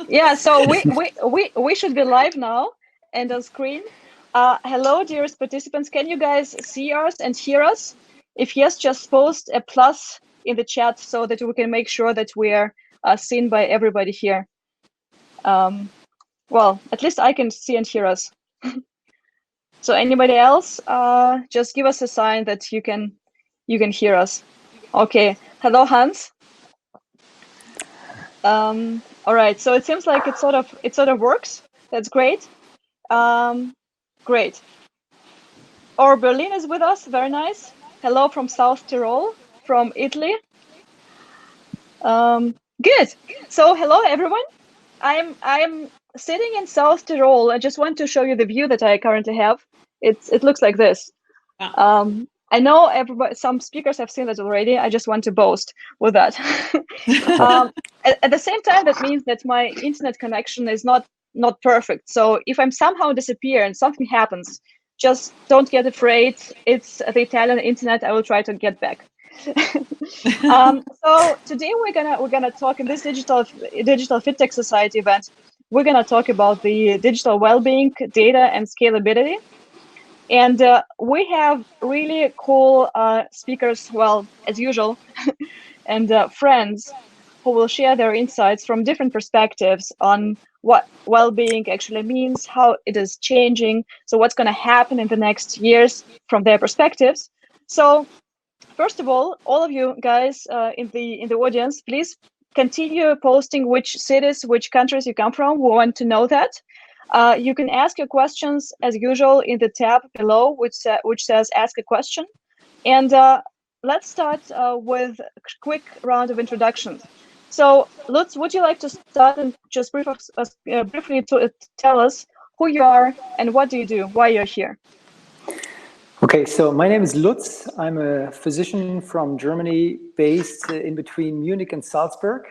Yeah, so we should be live now and on screen. Hello, dearest participants. Can you guys see us and hear us? If yes, just post a plus in the chat so that we can make sure that we are seen by everybody here. Well, at least I can see and hear us. So anybody else, just give us a sign that you can hear us. Okay. Hello, Hans. All right. So it seems like it sort of works. That's great. Great. Or Berlin is with us. Very nice. Hello from South Tyrol, from Italy. Good. So hello everyone. I'm sitting in South Tyrol. I just want to show you the view that I currently have. It looks like this. I know everybody, some speakers have seen that already. I just want to boast with that. At the same time, that means that my internet connection is not perfect. So if I'm somehow disappear and something happens, just don't get afraid. It's the Italian internet. I will try to get back. So today we're gonna talk in this digital FitTech Society event. We're gonna talk about the digital well-being, data, and scalability. And we have really cool speakers, well, as usual, and friends who will share their insights from different perspectives on what well-being actually means, how it is changing, so what's going to happen in the next years from their perspectives. So first of all of you guys in the audience, please continue posting which cities, which countries you come from. We want to know that. You can ask your questions as usual in the tab below, which says ask a question. And let's start with a quick round of introductions. So Lutz, would you like to start and just briefly tell us who you are and what do you do, why you're here? Okay, so my name is Lutz. I'm a physician from Germany based in between Munich and Salzburg.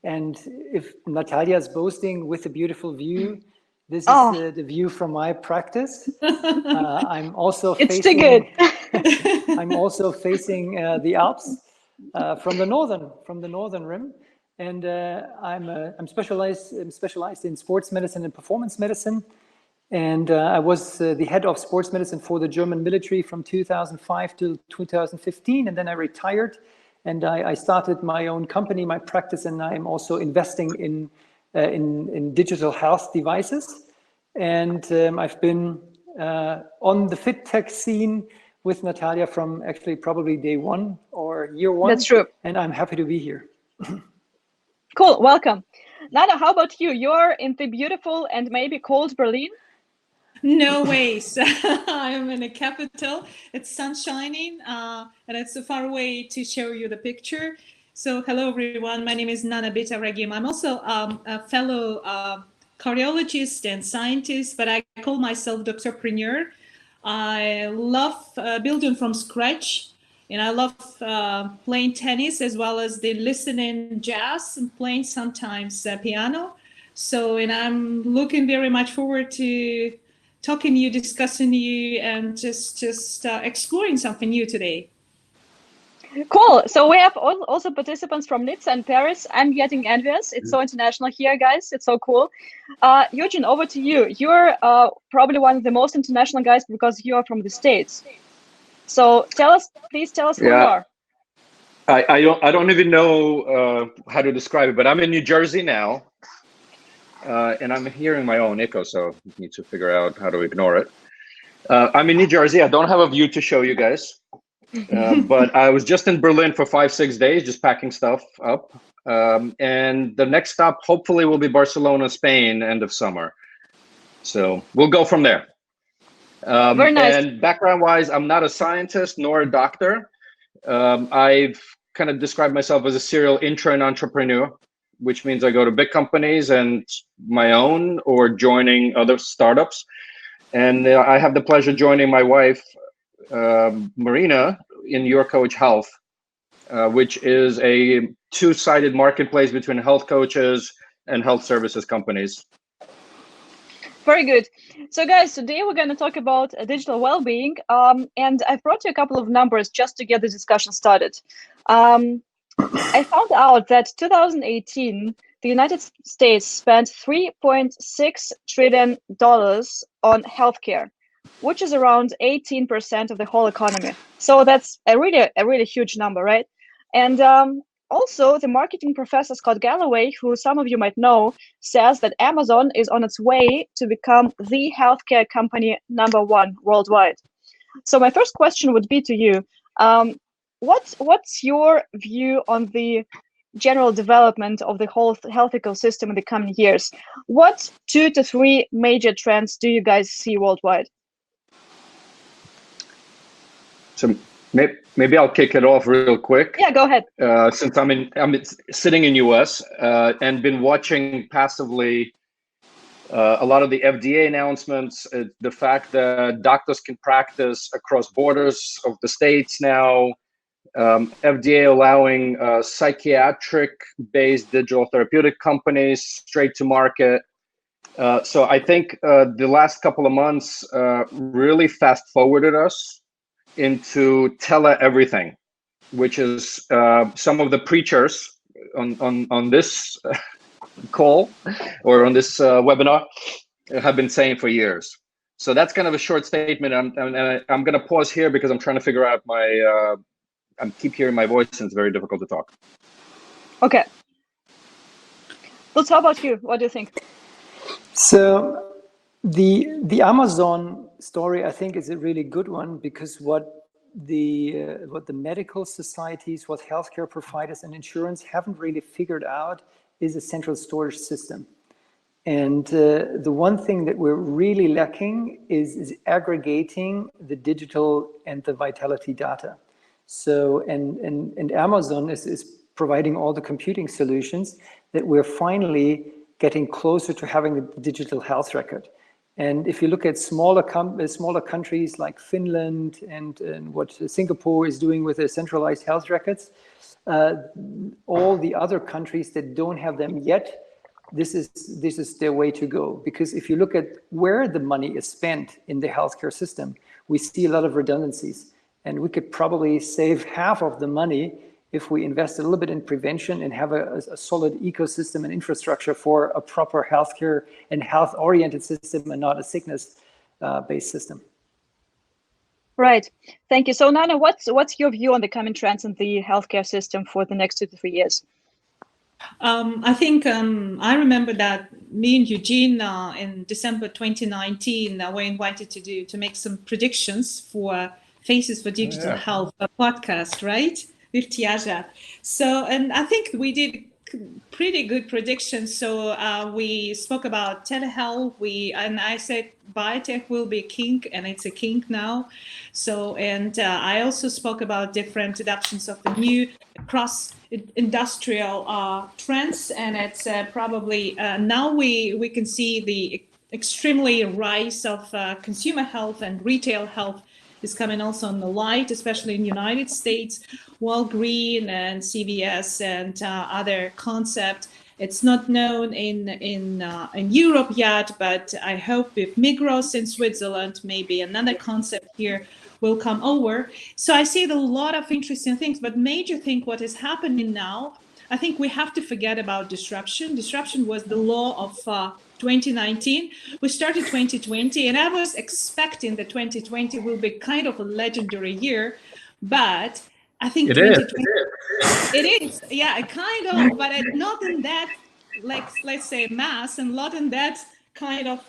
And if Natalia is boasting with a beautiful view, this is the view from my practice. I'm also facing. I'm also facing the Alps from the northern rim, and I'm specialized in sports medicine and performance medicine, and I was the head of sports medicine for the German military from 2005 to 2015, and then I retired, and I started my own company, my practice, and I'm also investing in digital health devices. And I've been on the FitTech scene with Natalia from actually probably day one or year one. That's true. And I'm happy to be here. Cool, welcome. Nana, how about you? You're in the beautiful and maybe cold Berlin? No ways. I'm in the capital. It's sun shining and it's so far away to show you the picture. So hello everyone, my name is Nana Bit-Avragim. I'm also a fellow cardiologist and scientist, but I call myself doctorpreneur. I love building from scratch, and I love playing tennis as well as the listening jazz and playing sometimes piano. So, and I'm looking very much forward to talking to you, discussing you, and just exploring something new today. Cool. So we have also participants from Nizza and Paris. I'm getting envious. It's so international here, guys. It's so cool. Eugene, over to you. You're probably one of the most international guys because you are from the States. So please tell us who you are. I don't even know how to describe it, but I'm in New Jersey now, and I'm hearing my own echo, so I need to figure out how to ignore it. I'm in New Jersey. I don't have a view to show you guys. But I was just in Berlin for 5-6 days, just packing stuff up. And the next stop hopefully will be Barcelona, Spain, end of summer. So we'll go from there. Very nice. And background-wise, I'm not a scientist nor a doctor. I've kind of described myself as a serial intern entrepreneur, which means I go to big companies and my own or joining other startups. And I have the pleasure joining my wife, Marina, in YourCoach.Health, which is a two-sided marketplace between health coaches and health services companies. Very good. So guys, today we're going to talk about digital well-being, and I've brought you a couple of numbers just to get the discussion started. I found out that 2018, the United States spent $3.6 trillion on healthcare, which is around 18% of the whole economy. So that's a really huge number, right? And also, the marketing professor Scott Galloway, who some of you might know, says that Amazon is on its way to become the healthcare company #1 worldwide. So my first question would be to you, what's your view on the general development of the whole health ecosystem in the coming years? What 2 to 3 major trends do you guys see worldwide? So maybe I'll kick it off real quick. Yeah, go ahead. Since I'm sitting in US and been watching passively a lot of the FDA announcements, the fact that doctors can practice across borders of the states now, FDA allowing psychiatric-based digital therapeutic companies straight to market. So I think the last couple of months really fast-forwarded us into tele-everything, which is some of the preachers on this call or on this webinar have been saying for years. So that's kind of a short statement. I'm going to pause here because I'm trying to figure out my, I keep hearing my voice and it's very difficult to talk. Okay. Lutz, how about you? What do you think? So the Amazon story, I think, is a really good one, because what the medical societies, what healthcare providers and insurance haven't really figured out is a central storage system. And the one thing that we're really lacking is aggregating the digital and the vitality data. So, and Amazon is providing all the computing solutions that we're finally getting closer to having a digital health record. And if you look at smaller countries like Finland and what Singapore is doing with their centralized health records, all the other countries that don't have them yet, this is their way to go. Because if you look at where the money is spent in the healthcare system, we see a lot of redundancies. And we could probably save half of the money if we invest a little bit in prevention and have a solid ecosystem and infrastructure for a proper healthcare and health-oriented system and not a sickness-based system. Right. Thank you. So, Nana, what's your view on the coming trends in the healthcare system for the next 2 to 3 years? I think I remember that me and Eugene in December 2019 were invited to make some predictions for Faces for Digital Health, a podcast, right? With Tiaja. So, and I think we did pretty good predictions. So we spoke about telehealth. And I said biotech will be king, and it's a king now. So, and I also spoke about different adoptions of the new cross-industrial trends, and it's probably now we can see the extremely rise of consumer health and retail health is coming also on the light, especially in the United States. Walgreens and CVS and other concepts. It's not known in Europe yet, but I hope with Migros in Switzerland, maybe another concept here will come over. So I see a lot of interesting things, but major thing what is happening now, I think we have to forget about disruption. Disruption was the law of 2019. We started 2020, and I was expecting that 2020 will be kind of a legendary year, but I think it 2020 it is, yeah, kind of, but not in that, like, let's say, mass, and not in that kind of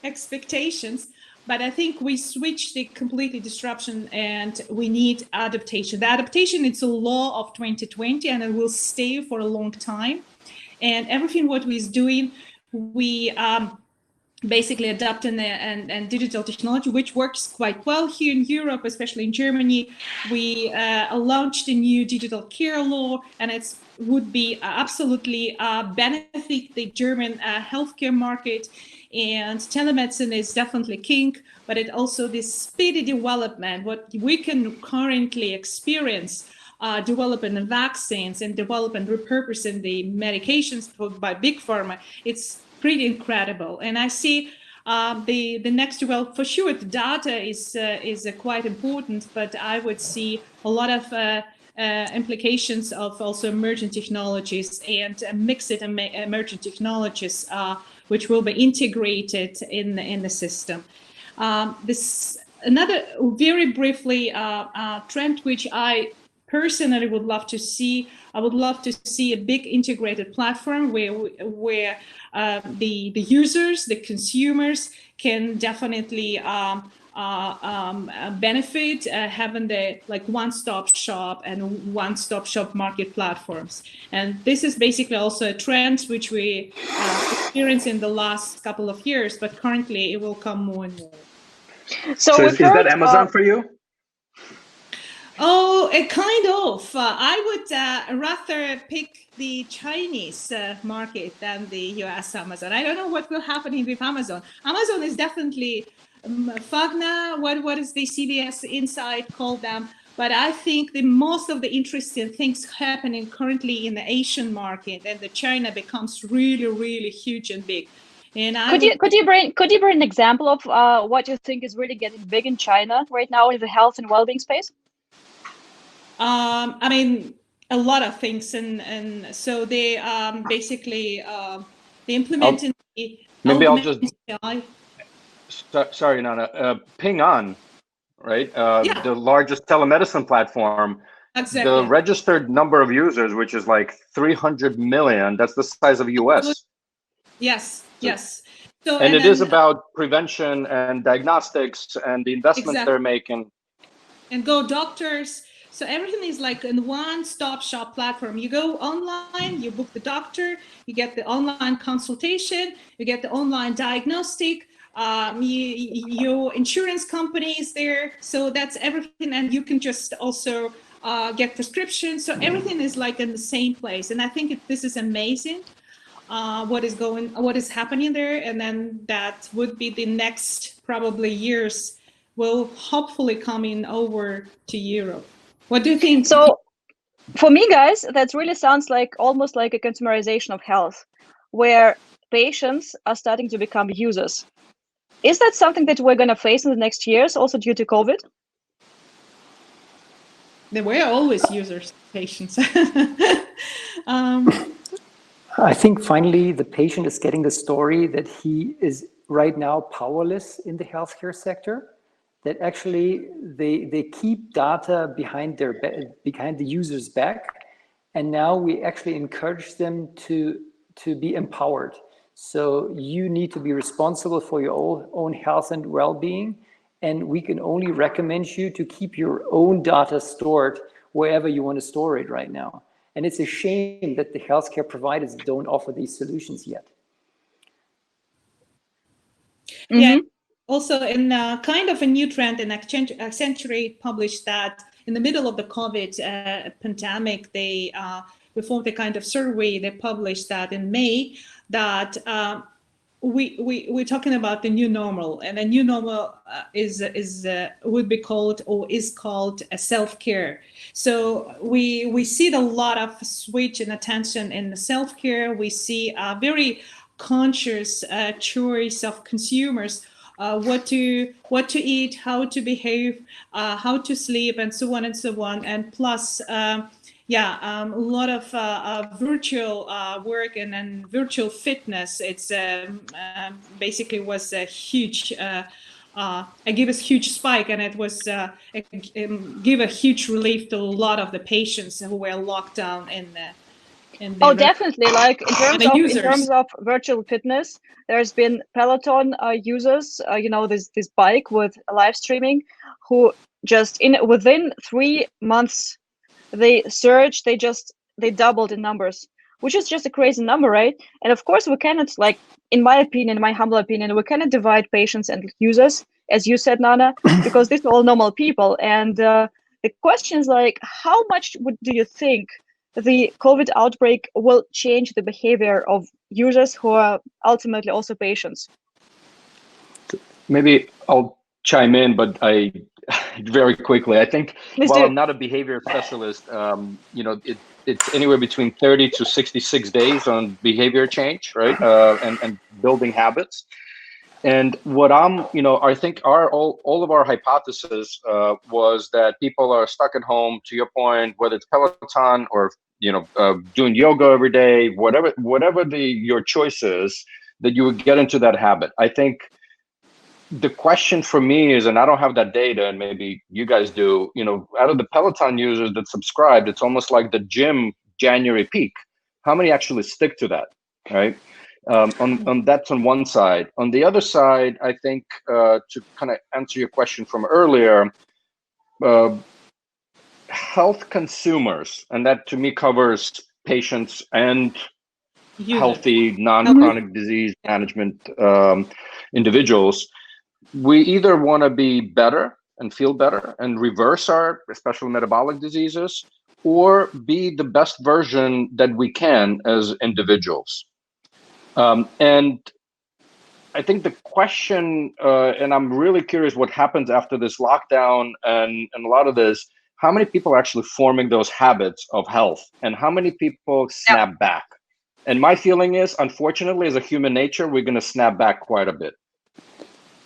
expectations. But I think we switched the completely disruption, and we need adaptation. The adaptation, it's a law of 2020, and it will stay for a long time. And everything what we're doing, we basically adapting and digital technology, which works quite well here in Europe, especially in Germany. We launched a new digital care law, and it would be absolutely benefit the German healthcare market. And telemedicine is definitely king, but it also this speedy development, what we can currently experience, developing the vaccines and developing repurposing the medications by big pharma, it's pretty incredible. And I see the next, well, for sure, the data is quite important, but I would see a lot of implications of also emerging technologies and mixed emerging technologies, which will be integrated in the system. This another very briefly trend which I personally would love to see. I would love to see a big integrated platform where the users, the consumers can definitely benefit having the like one-stop shop and one-stop shop market platforms. And this is basically also a trend which we experienced in the last couple of years, but currently it will come more and more. So is that Amazon for you? Oh, kind of. I would rather pick the Chinese market than the US Amazon. I don't know what will happen with Amazon. Amazon is definitely Fagna, what is the CBS Insight called them? But I think the most of the interesting things happening currently in the Asian market, and the China becomes really, really huge and big. And could you bring an example of what you think is really getting big in China right now in the health and well-being space? I mean, a lot of things, and so they basically they implemented. Maybe I'll just. Sorry, Nana. Ping On, right? Yeah. The largest telemedicine platform. Exactly. The registered number of users, which is like 300 million. That's the size of the US. Yes. Yes. So, and it is about prevention and diagnostics and the investments they're making. And Go Doctors. So everything is like in one-stop shop platform. You go online, you book the doctor, you get the online consultation, you get the online diagnostic, your insurance company is there. So that's everything. And you can just also get prescriptions. So everything is like in the same place. And I think this is amazing. What is happening there, and then that would be the next probably years will hopefully coming over to Europe. What do you think? So for me, guys, that really sounds like almost like a consumerization of health, where patients are starting to become users. Is that something that we're going to face in the next years, also due to COVID? They were always users, patients. I think finally the patient is getting the story that he is right now powerless in the healthcare sector, that actually they keep data behind the user's back, and now we actually encourage them to be empowered. So you need to be responsible for your own health and well-being, and we can only recommend you to keep your own data stored wherever you want to store it right now. And it's a shame that the healthcare providers don't offer these solutions yet. Yeah. Also, in kind of a new trend, and Accenture published that in the middle of the COVID pandemic, they performed a kind of survey. They published that in May, that we're talking about the new normal, and the new normal would be called, or is called, a self-care. So we see a lot of switch and attention in the self-care. We see a very conscious choice of consumers, what to eat, how to behave, how to sleep, and so on and so on. And plus, a lot of virtual work and virtual fitness. It's basically was a huge, it gave us huge spike, and it was it gave a huge relief to a lot of the patients who were locked down in definitely. Like in terms of virtual fitness, there's been Peloton users, this bike with live streaming, who just within 3 months they surged, they doubled in numbers, which is just a crazy number, right? And of course we cannot, like, in my opinion, my humble opinion, we cannot divide patients and users, as you said, Nana, because these are all normal people. And the question is, like, how much do you think the COVID outbreak will change the behavior of users who are ultimately also patients? Maybe I'll chime in, but very quickly, I think, while I'm not a behavior specialist, it's anywhere between 30 to 66 days on behavior change, right? And building habits. And what I think all of our hypothesis was that people are stuck at home, to your point, whether it's Peloton or, doing yoga every day, whatever your choice is, that you would get into that habit. I think the question for me is, and I don't have that data, and maybe you guys do, out of the Peloton users that subscribed, it's almost like the gym January peak. How many actually stick to that, right? On that's on one side. On the other side, I think to kind of answer your question from earlier, health consumers, and that to me covers patients and healthy non-chronic disease management individuals. We either want to be better and feel better and reverse our especially metabolic diseases, or be the best version that we can as individuals. And I think the question, and I'm really curious what happens after this lockdown and a lot of this, how many people are actually forming those habits of health, and how many people snap back? And my feeling is, unfortunately, as a human nature, we're going to snap back quite a bit.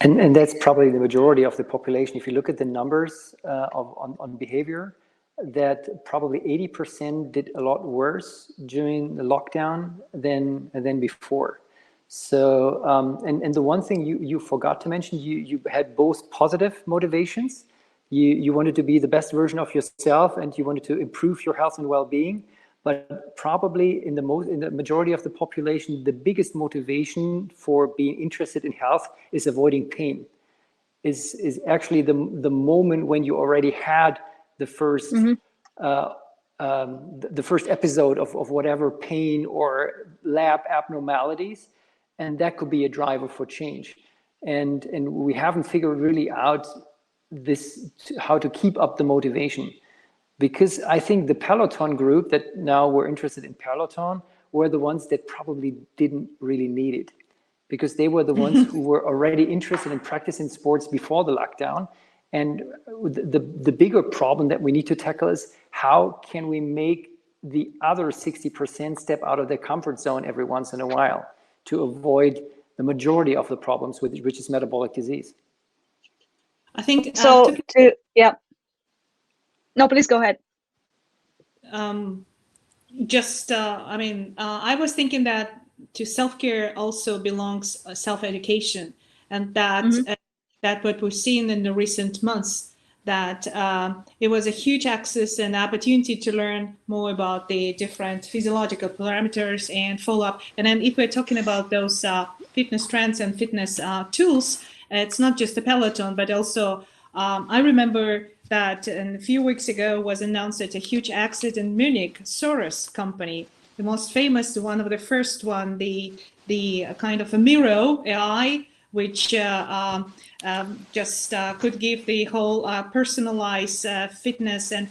And that's probably the majority of the population. If you look at the numbers on behavior, that probably 80% did a lot worse during the lockdown than before. So, and the one thing you forgot to mention, you had both positive motivations. You wanted to be the best version of yourself, and you wanted to improve your health and well-being. But probably in the majority of the population, the biggest motivation for being interested in health is avoiding pain. Is actually the moment when you already had the first the first episode of whatever pain or lab abnormalities, and that could be a driver for change. And we haven't figured really out how to keep up the motivation. Because I think the Peloton group that now were interested in Peloton were the ones that probably didn't really need it, because they were the ones who were already interested in practicing sports before the lockdown. And the bigger problem that we need to tackle is, how can we make the other 60% step out of their comfort zone every once in a while to avoid the majority of the problems, which is metabolic disease. I think so. No, please go ahead. I was thinking that to self-care also belongs self-education, and that that what we've seen in the recent months, that it was a huge access and opportunity to learn more about the different physiological parameters and follow-up. And then if we're talking about those fitness trends and fitness tools, it's not just the Peloton, but also I remember that a few weeks ago was announced that a huge accident in Munich, Sarris company, the most famous, one of the first one, the kind of a Miro AI, which just could give the whole personalized fitness and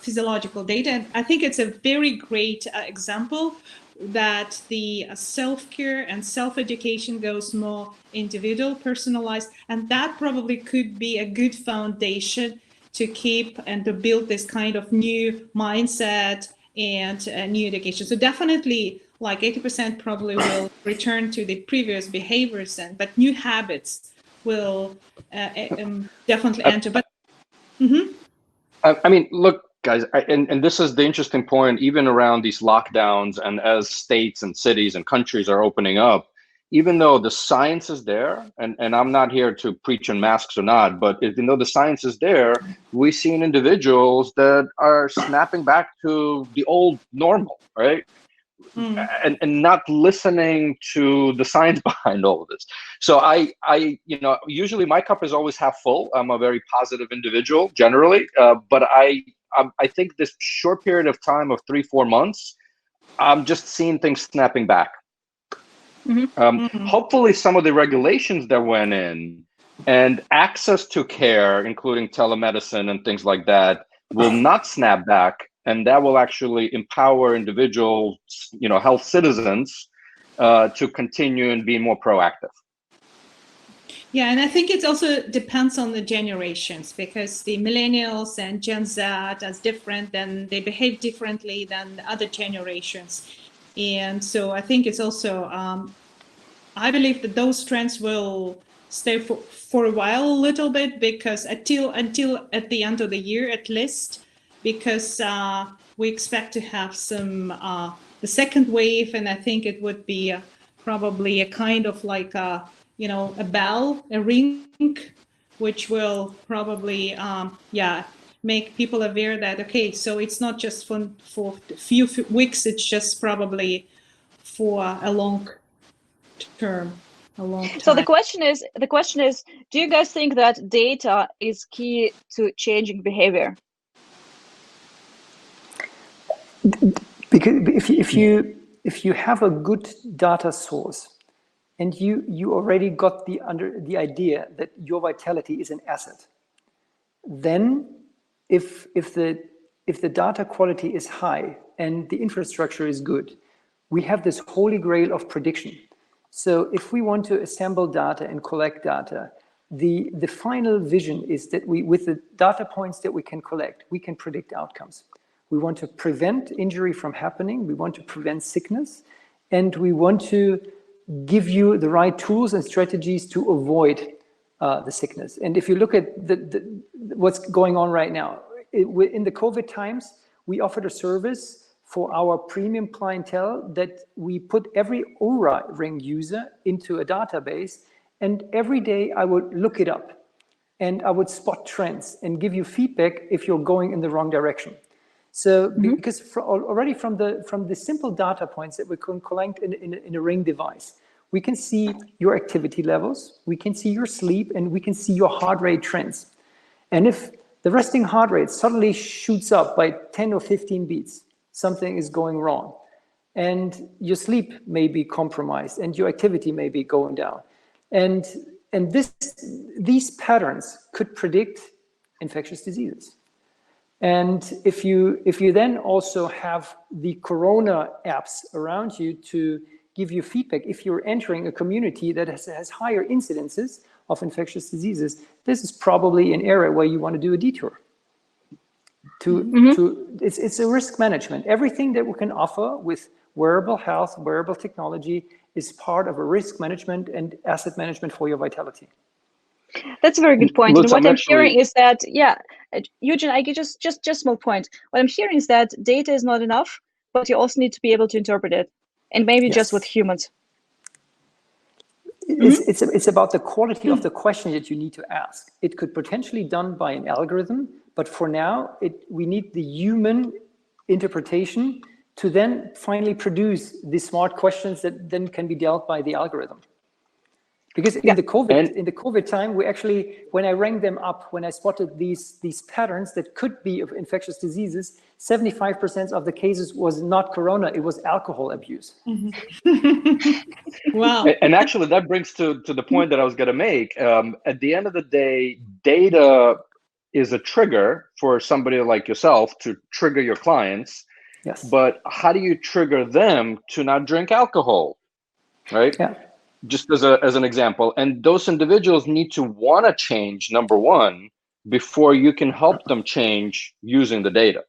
physiological data. And I think it's a very great example that the self-care and self-education goes more individual, personalized, and that probably could be a good foundation to keep and to build this kind of new mindset and new education. So definitely, like 80% probably will return to the previous behaviors, but new habits will definitely enter. But I mean, look, guys, and this is the interesting point, even around these lockdowns, and as states and cities and countries are opening up, even though the science is there, and I'm not here to preach on masks or not, but even though the science is there, we see individuals that are snapping back to the old normal, right? And not listening to the science behind all of this. So I usually my cup is always half full. I'm a very positive individual generally, but I think this short period of time of 3-4 months, I'm just seeing things snapping back. Hopefully some of the regulations that went in and access to care, including telemedicine and things like that, will not snap back, and that will actually empower individual, health citizens to continue and be more proactive. Yeah, and I think it also depends on the generations, because the millennials and Gen Z are different, and they behave differently than the other generations. And so I think it's also I believe that those trends will stay for a while, a little bit, because until at the end of the year at least, because we expect to have some the second wave, and I think it would be probably a kind of like a bell, a ring, which will probably make people aware that okay, so it's not just for a few weeks, it's just probably for a long term. So the question is, do you guys think that data is key to changing behavior? Because if you have a good data source, and you already got the idea that your vitality is an asset, then if the data quality is high and the infrastructure is good, we have this holy grail of prediction. So if we want to assemble data and collect data, the final vision is that with the data points that we can collect, we can predict outcomes. We want to prevent injury from happening, we want to prevent sickness, and we want to give you the right tools and strategies to avoid the sickness. And if you look at what's going on right now, in the COVID times, we offered a service for our premium clientele that we put every Oura Ring user into a database, and every day I would look it up and I would spot trends and give you feedback if you're going in the wrong direction. So because already from the simple data points that we can collect in a Ring device, we can see your activity levels, we can see your sleep, and we can see your heart rate trends. And if the resting heart rate suddenly shoots up by 10 or 15 beats, something is going wrong, and your sleep may be compromised, and your activity may be going down, and these patterns could predict infectious diseases. And if you then also have the Corona apps around you to give you feedback, if you're entering a community that has higher incidences of infectious diseases, this is probably an area where you want to do a detour. It's a risk management. Everything that we can offer with wearable health, wearable technology is part of a risk management and asset management for your vitality. That's a very good point. Lutz, and what I'm hearing is that, Eugene, I get just small point. What I'm hearing is that data is not enough, but you also need to be able to interpret it, and maybe just with humans. It's about the quality of the question that you need to ask. It could potentially be done by an algorithm, but for now, we need the human interpretation to then finally produce the smart questions that then can be dealt by the algorithm. Because in the COVID time, we actually, when I rang them up, when I spotted these patterns that could be of infectious diseases, 75% of the cases was not Corona, it was alcohol abuse. Wow. And actually, that brings to the point that I was going to make. At the end of the day, data is a trigger for somebody like yourself to trigger your clients. Yes. But how do you trigger them to not drink alcohol, right? Yeah. Just as an example. And those individuals need to want to change, number one, before you can help them change using the data.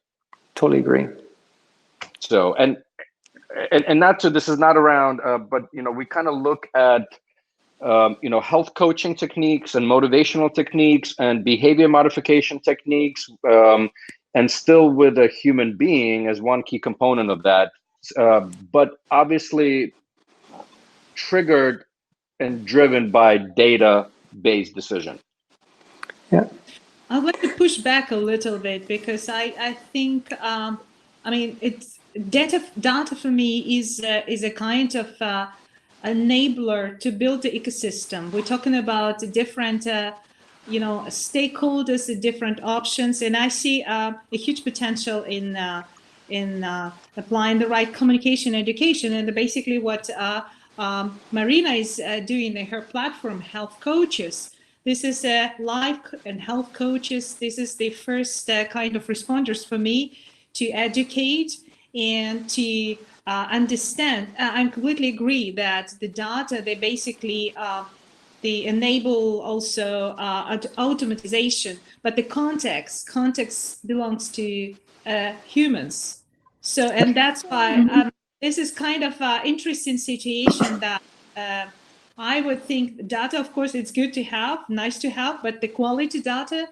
Totally agree. So, and not to, this is not around, but, we kind of look at, health coaching techniques and motivational techniques and behavior modification techniques, and still with a human being as one key component of that. But obviously triggered and driven by data-based decision. Yeah. I'd like to push back a little bit because I think, it's data for me is a kind of enabler to build the ecosystem. We're talking about different, stakeholders, different options, and I see a huge potential in applying the right communication education. And basically what Marina is doing in her platform, Health Coaches. This is life and health coaches. This is the first kind of responders for me to educate and to understand. I completely agree that the data, they basically they enable also automatization, but the context belongs to humans. So, and that's why this is kind of an interesting situation that I would think data, of course, it's good to have, nice to have, but the quality data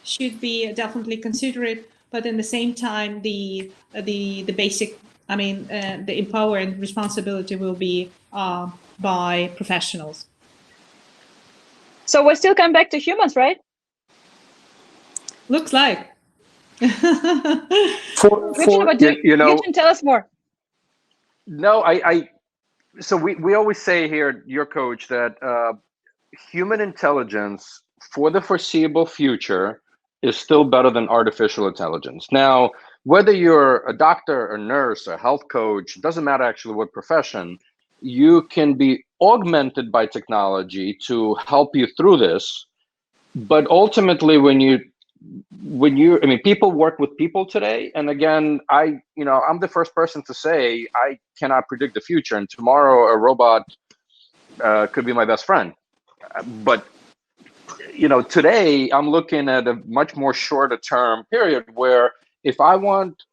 should be definitely considered. But in the same time, the basic, the empower and responsibility will be by professionals. So we're still coming back to humans, right? Looks like. Eugene, tell us more. No, so we always say here at YourCoach that human intelligence for the foreseeable future is still better than artificial intelligence. Now, whether you're a doctor, a nurse, a health coach, doesn't matter actually what profession, you can be augmented by technology to help you through this. But ultimately, people work with people today. And again, I'm the first person to say I cannot predict the future, and tomorrow a robot could be my best friend. But today I'm looking at a much more shorter term period where if I want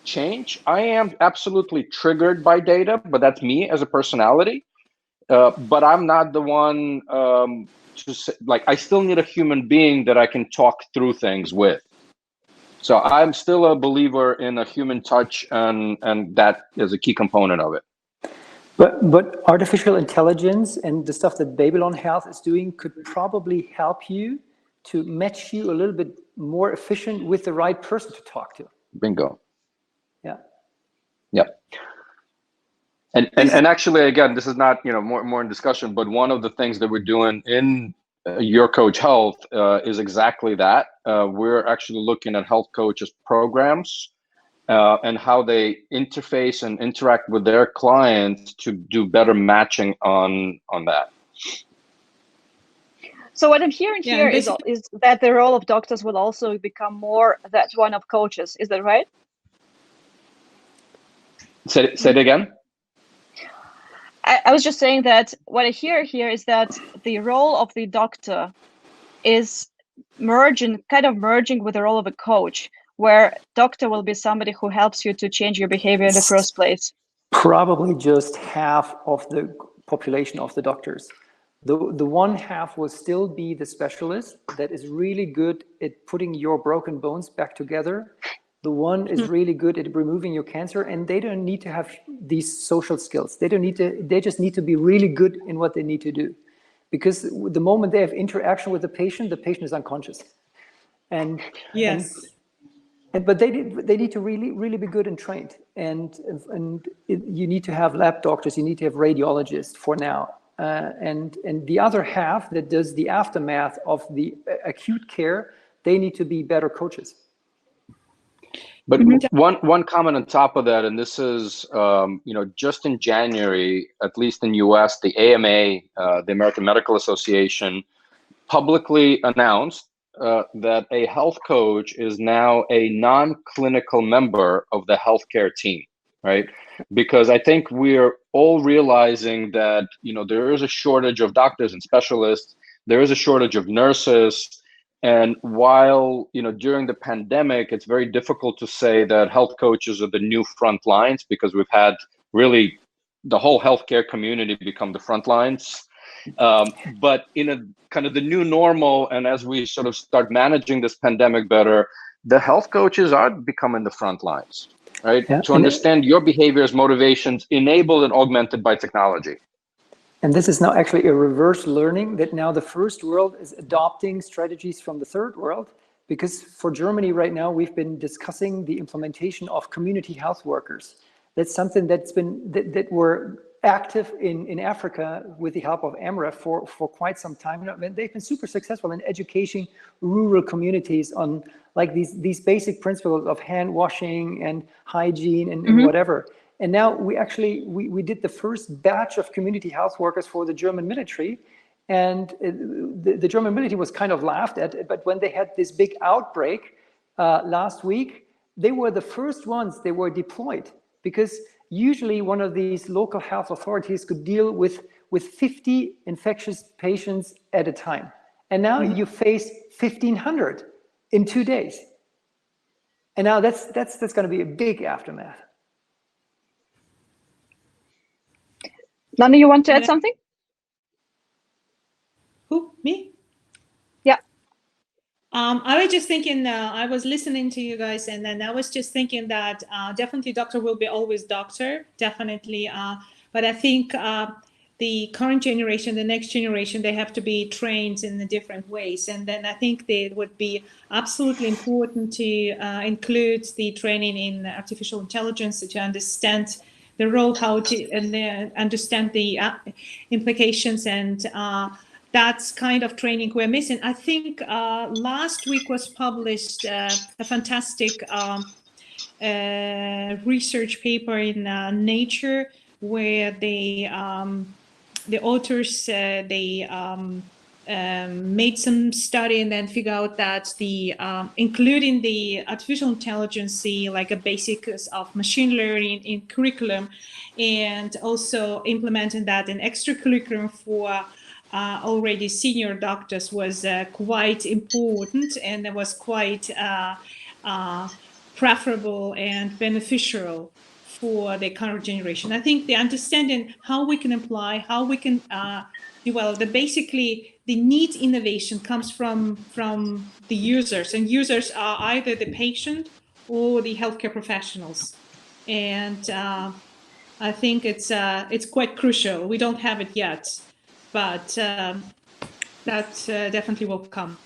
change, I am absolutely triggered by data, but that's me as a personality. But I'm not the one to say, I still need a human being that I can talk through things with. So I'm still a believer in a human touch, and that is a key component of it. But artificial intelligence and the stuff that Babylon Health is doing could probably help you to match you a little bit more efficient with the right person to talk to. Bingo. Yeah. Yep. And actually, again, this is not more in discussion, but one of the things that we're doing in YourCoach.Health is exactly that. We're actually looking at health coaches programs and how they interface and interact with their clients to do better matching on that. So what I'm hearing here is that the role of doctors will also become more that one of coaches. Is that right? Say it again. I was just saying that what I hear here is that the role of the doctor is merging with the role of a coach, where doctor will be somebody who helps you to change your behavior in the first place. Probably just half of the population of the doctors. The one half will still be the specialist that is really good at putting your broken bones back together. The one is really good at removing your cancer, and they don't need to have these social skills. They just need to be really good in what they need to do. Because the moment they have interaction with the patient is unconscious. And yes. But they need to really be good and trained. And you need to have lab doctors, you need to have radiologists for now. And the other half that does the aftermath of the acute care, they need to be better coaches. But one comment on top of that, and this is, just in January, at least in US, the AMA, the American Medical Association, publicly announced that a health coach is now a non-clinical member of the healthcare team, right? Because I think we're all realizing that, there is a shortage of doctors and specialists, there is a shortage of nurses. And while, during the pandemic, it's very difficult to say that health coaches are the new front lines, because we've had really the whole healthcare community become the front lines. But in a kind of the new normal, and as we sort of start managing this pandemic better, the health coaches are becoming the front lines, right? Yeah. To understand your behaviors, motivations, enabled and augmented by technology. And this is now actually a reverse learning, that now the first world is adopting strategies from the third world. Because for Germany right now, we've been discussing the implementation of community health workers. That's something that were active in Africa with the help of AMREF for quite some time. They've been super successful in educating rural communities on like these basic principles of hand washing and hygiene and whatever. And now we did the first batch of community health workers for the German military. And the German military was kind of laughed at, but when they had this big outbreak last week, they were the first ones they were deployed, because usually one of these local health authorities could deal with 50 infectious patients at a time. And now you face 1,500 in 2 days. And now that's going to be a big aftermath. Nana, you want to add something? Who? Me? Yeah. I was just thinking, I was listening to you guys, and then I was just thinking that definitely doctor will be always doctor, definitely. But I think the current generation, the next generation, they have to be trained in the different ways. And then I think it would be absolutely important to include the training in artificial intelligence to understand the role, how to understand the implications, and that's kind of training we're missing. I think last week was published a fantastic research paper in Nature, where the authors made some study and then figure out that the including the artificial intelligence, like a basics of machine learning in curriculum, and also implementing that in extracurriculum for already senior doctors was quite important, and it was quite preferable and beneficial for the current generation. I think the understanding how we can apply, how we can basically the need innovation comes from the users, and users are either the patient or the healthcare professionals. And I think it's quite crucial. We don't have it yet, but that definitely will come.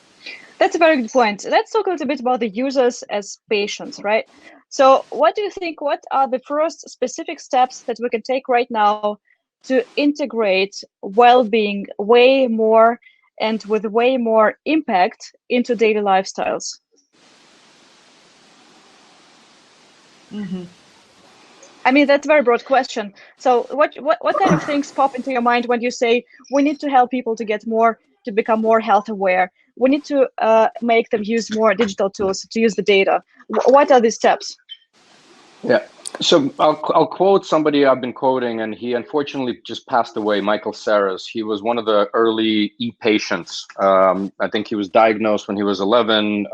That's a very good point. Let's talk a little bit about the users as patients, right? So what do you think, what are the first specific steps that we can take right now to integrate well-being way more and with way more impact into daily lifestyles? Mm-hmm. I mean, that's a very broad question. So what kind of things pop into your mind when you say we need to help people to get more, to become more health aware? We need to make them use more digital tools to use the data. What are these steps? Yeah, so I'll quote somebody I've been quoting, and he unfortunately just passed away, Michael Sarris. He was one of the early e-patients. I think he was diagnosed when he was 11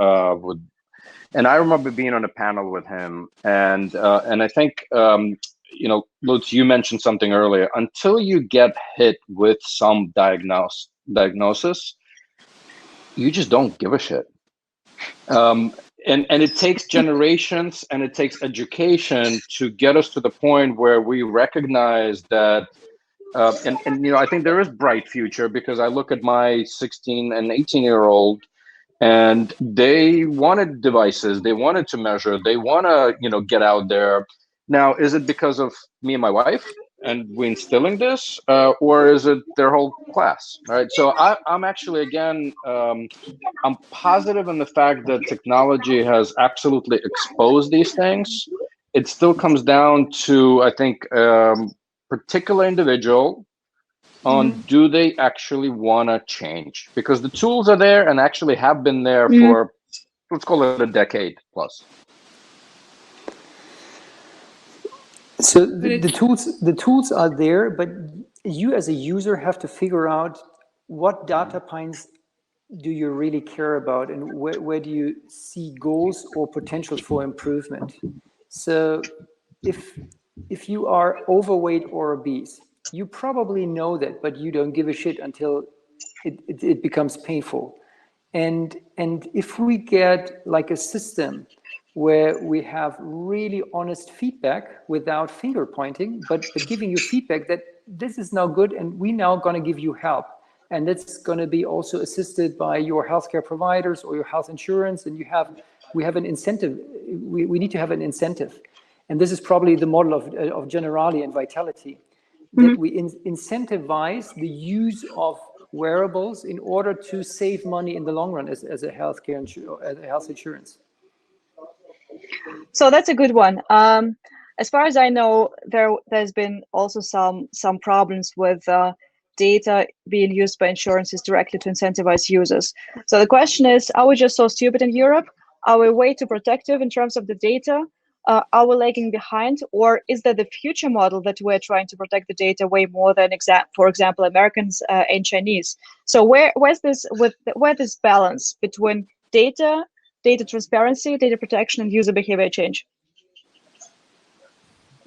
and I remember being on a panel with him, and I think Lutz, you mentioned something earlier. Until you get hit with some diagnosis, you just don't give a shit. And it takes generations and it takes education to get us to the point where we recognize that. And I think there is bright future, because I look at my 16 and 18-year-old. And they wanted devices, they wanted to measure, they want to, get out there. Now, is it because of me and my wife and we instilling this, or is it their whole class, right? So I'm actually, again, I'm positive in the fact that technology has absolutely exposed these things. It still comes down to, I think, particular individual on do they actually want to change, because the tools are there and actually have been there for, let's call it, a decade plus. So the tools are there, but you as a user have to figure out what data points do you really care about, and where do you see goals or potential for improvement. So if you are overweight or obese, you probably know that, but you don't give a shit until it becomes painful. And if we get like a system where we have really honest feedback without finger pointing, but giving you feedback that this is now good and we now going to give you help. And that's going to be also assisted by your healthcare providers or your health insurance. And we have an incentive. We need to have an incentive. And this is probably the model of Generali and Vitality, that we incentivize the use of wearables in order to save money in the long run as a health insurance. So that's a good one. As far as I know, there's been also some problems with data being used by insurances directly to incentivize users. So the question is, are we just so stupid in Europe? Are we way too protective in terms of the data? Are we lagging behind, or is that the future model that we're trying to protect the data way more than, for example, Americans and Chinese? So where's this balance between data transparency, data protection, and user behavior change?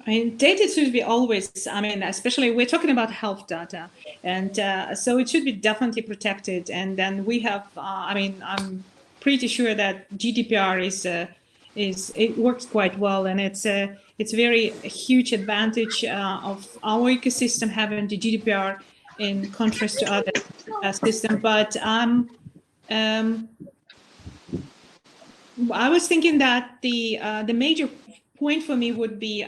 I mean, data should be always, I mean, especially we're talking about health data. And so it should be definitely protected. And then we have, I mean, I'm pretty sure that GDPR it works quite well. And it's very a huge advantage of our ecosystem having the GDPR in contrast to other systems. But I was thinking that the major point for me would be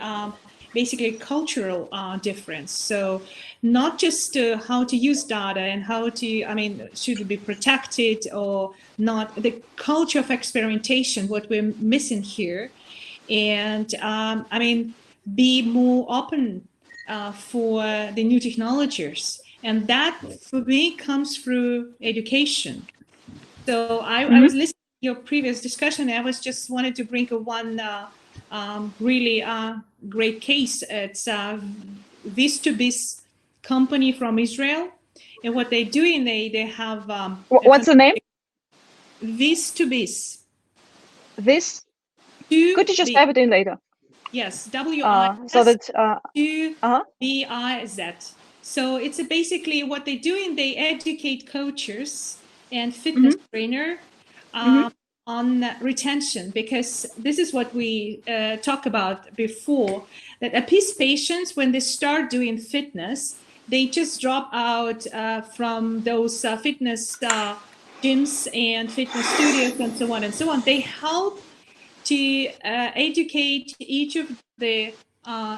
basically cultural difference. So not just how to use data and how to, I mean, should it be protected or not, the culture of experimentation, what we're missing here. And I mean, be more open for the new technologies. And that for me comes through education. So I was listening to your previous discussion. I was just wanted to bring one really great case. It's This2Biz company from Israel, and what they're doing, they have. What's the name? This2Biz. This. Could you just type it in later? Yes, W-I-S. So that. B-I-Z. So it's basically what they're doing. They educate coaches and fitness trainer on retention, because this is what we talked about before, that appease patients when they start doing fitness, they just drop out from those fitness gyms and fitness studios and so on and so on. They help to educate each of the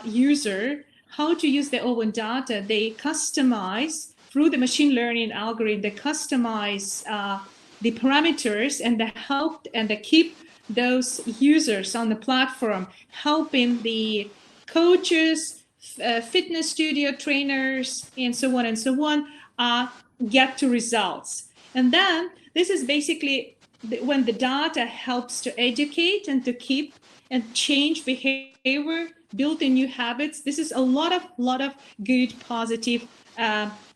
user how to use their own data. They customize through the machine learning algorithm, they customize the parameters and the help and they keep those users on the platform, helping the coaches, fitness studio trainers, and so on, get to results. And then this is basically when the data helps to educate and to keep and change behavior, build in new habits. This is a lot of good, positive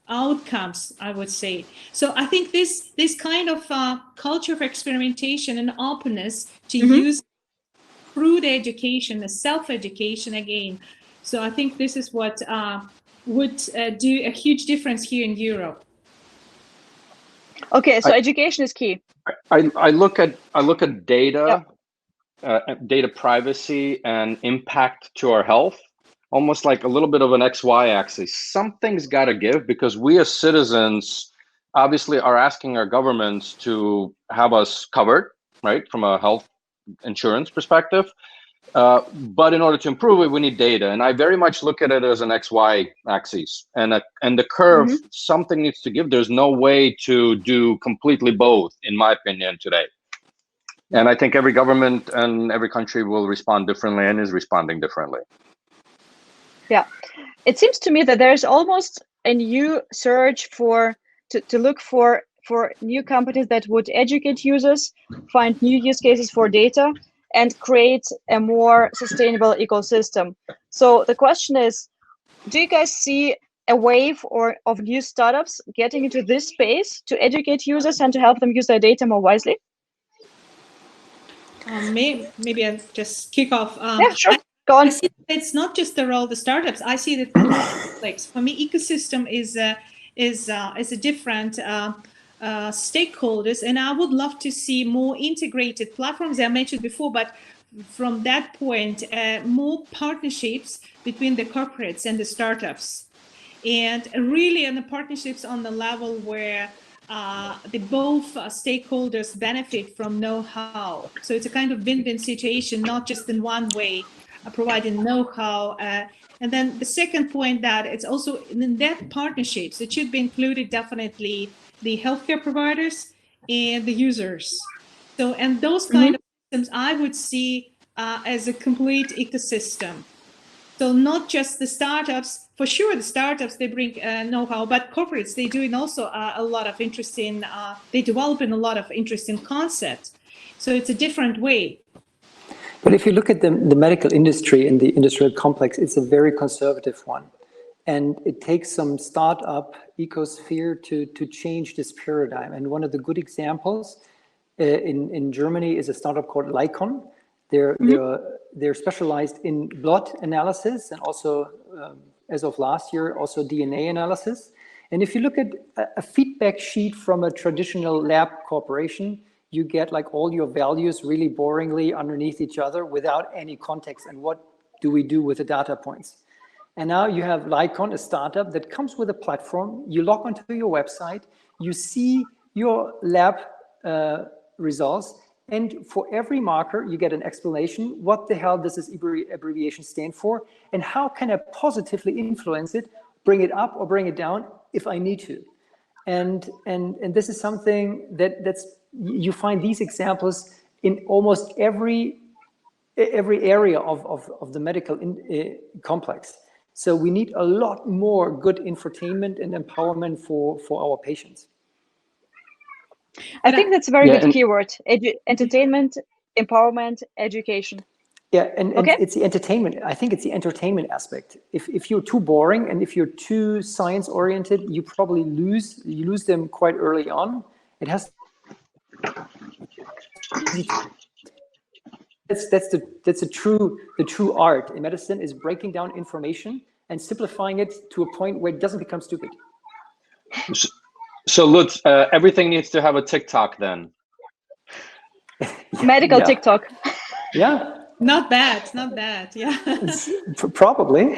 outcomes, I would say. So I think this kind of culture of experimentation and openness to use through the education, the self-education again. So I think this is what would do a huge difference here in Europe. Okay, so education is key. I look at data, data privacy and impact to our health, almost like a little bit of an XY axis. Something's got to give, because we as citizens obviously are asking our governments to have us covered, right, from a health insurance perspective. But in order to improve it, we need data. And I very much look at it as an XY axis. And the curve, something needs to give. There's no way to do completely both, in my opinion, today. And I think every government and every country will respond differently and is responding differently. Yeah, it seems to me that there's almost a new search to look for new companies that would educate users, find new use cases for data, and create a more sustainable ecosystem. So the question is, do you guys see a wave of new startups getting into this space to educate users and to help them use their data more wisely? Maybe I'll just kick off. Yeah, sure. Go on. I see that it's not just the role of the startups. I see that for me, ecosystem is a different stakeholders, and I would love to see more integrated platforms. I mentioned before, but from that point, more partnerships between the corporates and the startups, and really in the partnerships on the level where the both stakeholders benefit from know-how. So it's a kind of win-win situation, not just in one way, providing know-how. And then the second point, that it's also in that partnerships, it should be included definitely the healthcare providers and the users. So, and those kind of systems I would see as a complete ecosystem. So not just the startups, for sure the startups, they bring know-how, but corporates, they doing also a lot of interesting, they developing a lot of interesting concepts. So it's a different way. But if you look at the medical industry and the industrial complex, it's a very conservative one. And it takes some startup ecosphere to change this paradigm. And one of the good examples in Germany is a startup called Lycon. They're specialized in blood analysis and also, as of last year, also DNA analysis. And if you look at a feedback sheet from a traditional lab corporation, you get like all your values really boringly underneath each other without any context. And what do we do with the data points? And now you have Lycon, a startup that comes with a platform. You log onto your website, you see your lab results, and for every marker, you get an explanation. What the hell does this abbreviation stand for? And how can I positively influence it, bring it up or bring it down if I need to? And this is something that's, you find these examples in almost every area of the medical complex. So we need a lot more good infotainment and empowerment for our patients. I think that's a very good keyword: entertainment, empowerment, education. Yeah, and it's the entertainment. I think it's the entertainment aspect. If you're too boring and if you're too science oriented, you probably lose them quite early on. It has. That's the true art in medicine, is breaking down information and simplifying it to a point where it doesn't become stupid. So Lutz, everything needs to have a TikTok then. Medical TikTok. Yeah. Not bad, not bad. Yeah. Probably.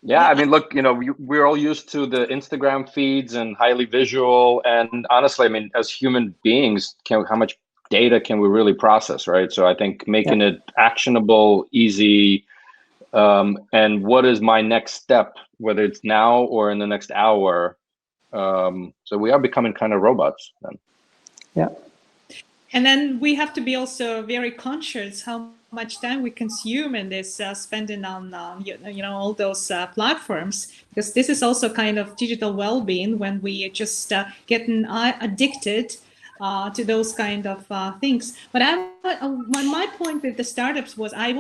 Yeah, I mean, look, we're all used to the Instagram feeds and highly visual. And honestly, I mean, as human beings, how much data can we really process, right? So I think making it actionable, easy, and what is my next step, whether it's now or in the next hour. So we are becoming kind of robots then. Yeah. And then we have to be also very conscious how much time we consume in this spending on all those platforms, because this is also kind of digital well-being when we just getting addicted to those kind of things. But my point with the startups was I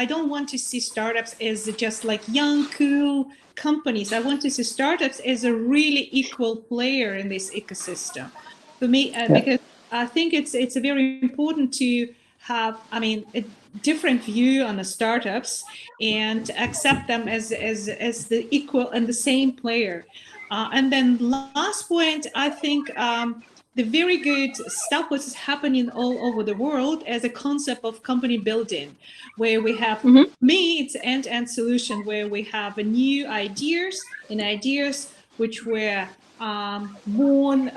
don't want to see startups as just like young, cool companies. I want to see startups as a really equal player in this ecosystem. For me, because I think it's very important to have, a different view on the startups and accept them as the equal and the same player. And then last point, I think the very good stuff was happening all over the world as a concept of company building, where we have, it's end-to-end solution, where we have new ideas which were born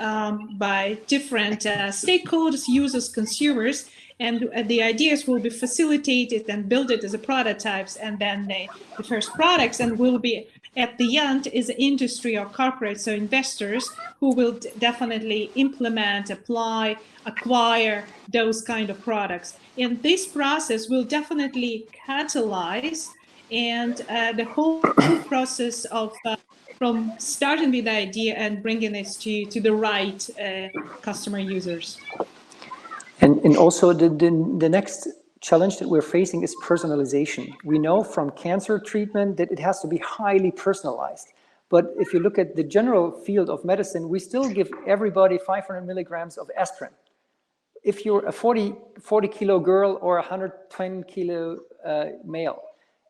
by different stakeholders, users, consumers, and the ideas will be facilitated and built it as a prototypes, and then the first products, and will be at the end is industry or corporate, so investors who will definitely implement, apply, acquire those kind of products. And this process will definitely catalyze and the whole process of from starting with the idea and bringing it to the right customer users. And also the next challenge that we're facing is personalization. We know from cancer treatment that it has to be highly personalized. But if you look at the general field of medicine, we still give everybody 500 milligrams of aspirin. If you're a 40 kilo girl or a 110 kilo male.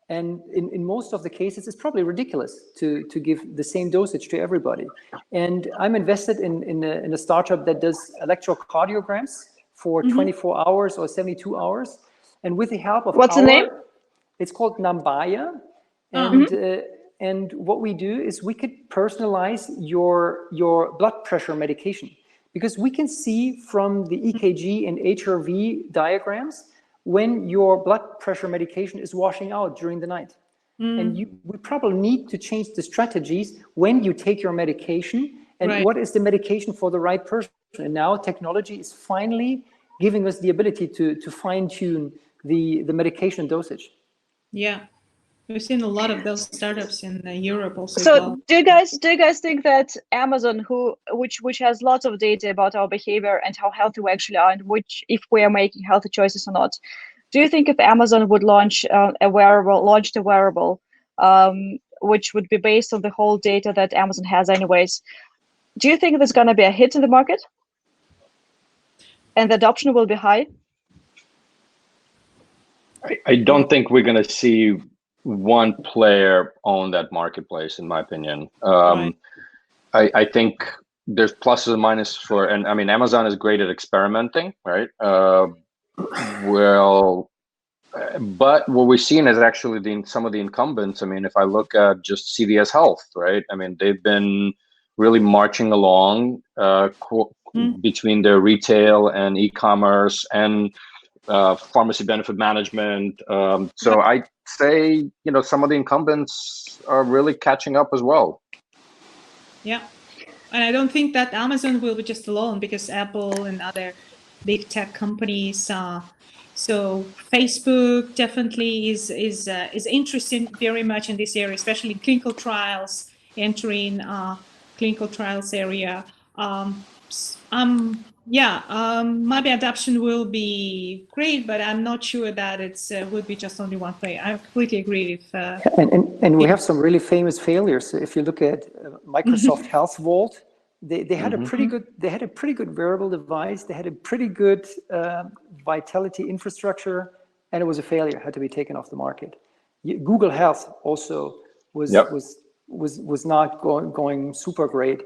And in most of the cases, it's probably ridiculous to give the same dosage to everybody. And I'm invested in a startup that does electrocardiograms for 24 hours or 72 hours. And with the help of What's the name? It's called Nambaya. And what we do is we could personalize your blood pressure medication, because we can see from the EKG and HRV diagrams when your blood pressure medication is washing out during the night. And we probably need to change the strategies when you take your medication and what is the medication for the right person. And now technology is finally giving us the ability to fine-tune the medication dosage. Yeah, we've seen a lot of those startups in Europe also. So do you guys think that Amazon, which has lots of data about our behavior and how healthy we actually are, and if we are making healthy choices or not, do you think if Amazon would launched a wearable, which would be based on the whole data that Amazon has anyways, do you think there's going to be a hit in the market? And the adoption will be high? I don't think we're going to see one player own that marketplace, in my opinion. Right. I think there's pluses and minuses for, and I mean, Amazon is great at experimenting, right? But what we're seeing is actually some of the incumbents. I mean, if I look at just CVS Health, right? I mean, they've been really marching along between their retail and e-commerce and pharmacy benefit management. So I'd say, some of the incumbents are really catching up as well. Yeah. And I don't think that Amazon will be just alone, because Apple and other big tech companies. So Facebook definitely is interested very much in this area, especially clinical trials, entering clinical trials area. Maybe adoption will be great, but I'm not sure that it's would be just only one player. I completely agree with. And we have some really famous failures. If you look at Microsoft Health Vault, they had a pretty good wearable device. They had a pretty good vitality infrastructure, and it was a failure. Had to be taken off the market. Google Health also was not going super great.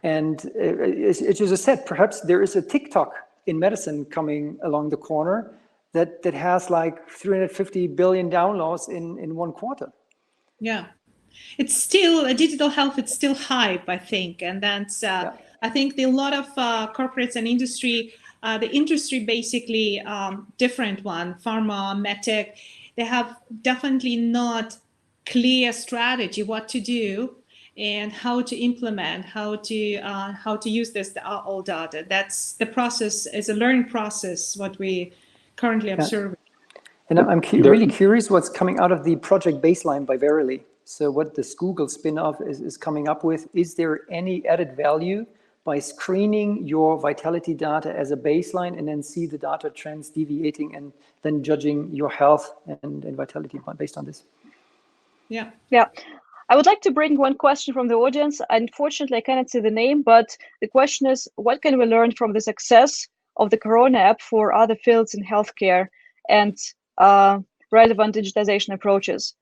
And as you said, perhaps there is a TikTok in medicine coming along the corner that has like 350 billion downloads in one quarter. Yeah, it's still digital health. It's still hype, I think, and that's I think a lot of corporates and industry, the industry basically different one, pharma, medtech, they have definitely not clear strategy what to do and how to implement, how to use this all data. That's the process, is a learning process, what we currently observe. And I'm really curious what's coming out of the Project Baseline by Verily. So what this Google spin-off is coming up with, is there any added value by screening your vitality data as a baseline and then see the data trends deviating and then judging your health and vitality based on this? Yeah. I would like to bring one question from the audience. Unfortunately, I cannot see the name, but the question is, what can we learn from the success of the Corona app for other fields in healthcare and relevant digitization approaches?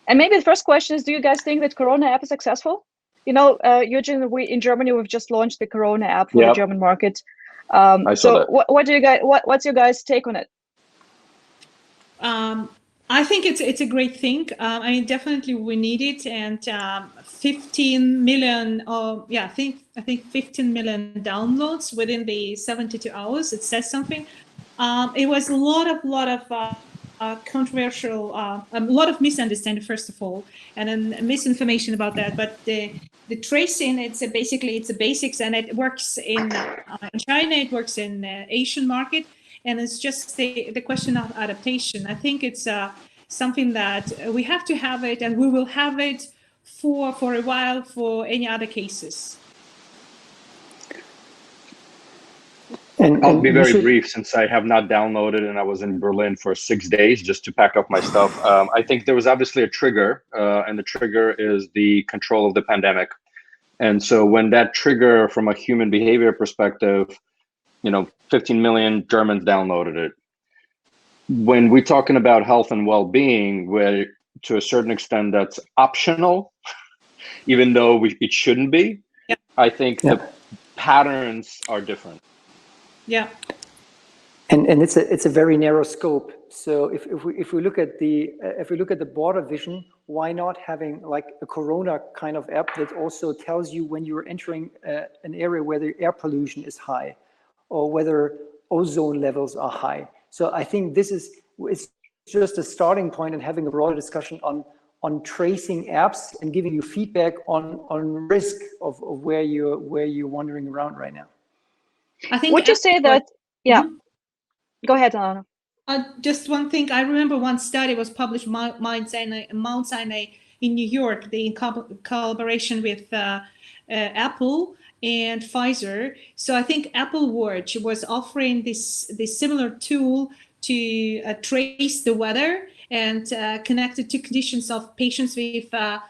And maybe the first question is, do you guys think that Corona app is successful? Eugene, in Germany, we've just launched the Corona app for the German market. So what do you guys, what's your guys' take on it? I think it's a great thing. I mean, definitely we need it, and 15 million, I think 15 million downloads within the 72 hours. It says something. It was a lot of controversial, a lot of misunderstanding, first of all, and then misinformation about that. But the tracing, it's a basics, and it works in China, it works in Asian market. And it's just the question of adaptation. I think it's something that we have to have it, and we will have it for a while for any other cases. And I'll be very brief, since I have not downloaded and I was in Berlin for 6 days just to pack up my stuff. I think there was obviously a trigger, and the trigger is the control of the pandemic. And so when that trigger from a human behavior perspective, 15 million Germans downloaded it. When we're talking about health and well-being, where to a certain extent that's optional, even though it shouldn't be, I think the patterns are different. Yeah. And it's a very narrow scope. So if we look at the broader vision, why not having like a Corona kind of app that also tells you when you're entering an area where the air pollution is high, or whether ozone levels are high. So I think it's just a starting point and having a broader discussion on tracing apps and giving you feedback on risk of where you're wandering around right now. I think. Would you say that? Yeah. Go ahead, Anna. Just one thing. I remember one study was published Mount Sinai in New York, in collaboration with Apple and Pfizer. So I think Apple Watch was offering this similar tool to trace the weather and connect it to conditions of patients with the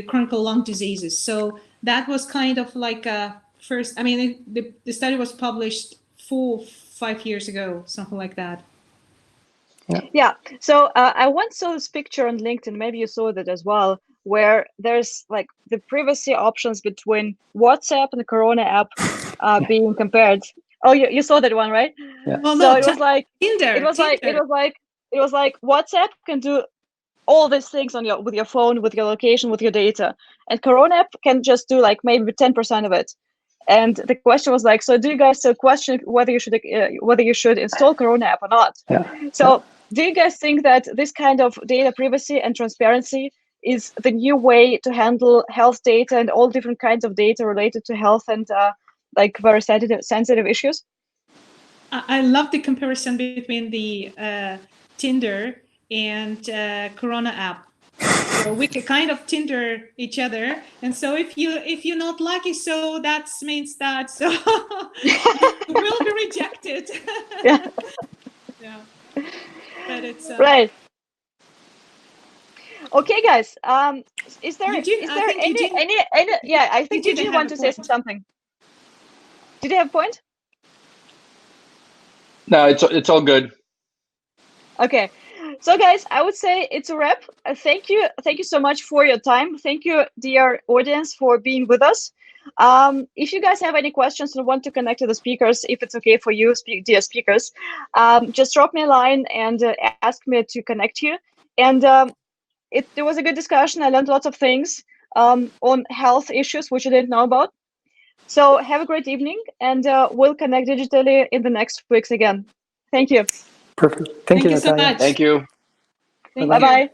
chronic lung diseases. So that was kind of like a first. I mean, the study was published 4-5 years ago, something like that. Yeah. So I once saw this picture on LinkedIn. Maybe you saw that as well, where there's like the privacy options between WhatsApp and the Corona app being compared. Oh, you saw that one, right? Yeah. Well, So no, it was like Tinder. it was like WhatsApp can do all these things on with your phone, with your location, with your data, and Corona app can just do like maybe 10% of it. And the question was like, so do you guys still question whether you should install Corona app or not? Yeah. So do you guys think that this kind of data privacy and transparency is the new way to handle health data and all different kinds of data related to health and like very sensitive issues? I love the comparison between the Tinder and Corona app. So we can kind of Tinder each other, and so if you're not lucky, so that means that so you will be rejected. Yeah. Yeah. But it's right. Okay, guys. Is there Eugene, any? Yeah, I think Eugene wanted to say something. Did you have a point? No, it's all good. Okay. So guys, I would say it's a wrap. Thank you so much for your time. Thank you, dear audience, for being with us. If you guys have any questions and want to connect to the speakers, if it's okay for you, dear speakers, just drop me a line and ask me to connect you. And there was a good discussion. I learned lots of things on health issues which I didn't know about. So have a great evening, and we'll connect digitally in the next weeks again. Thank you. Perfect. Thank you, so Natalia. much. Thank you. Thank Bye-bye.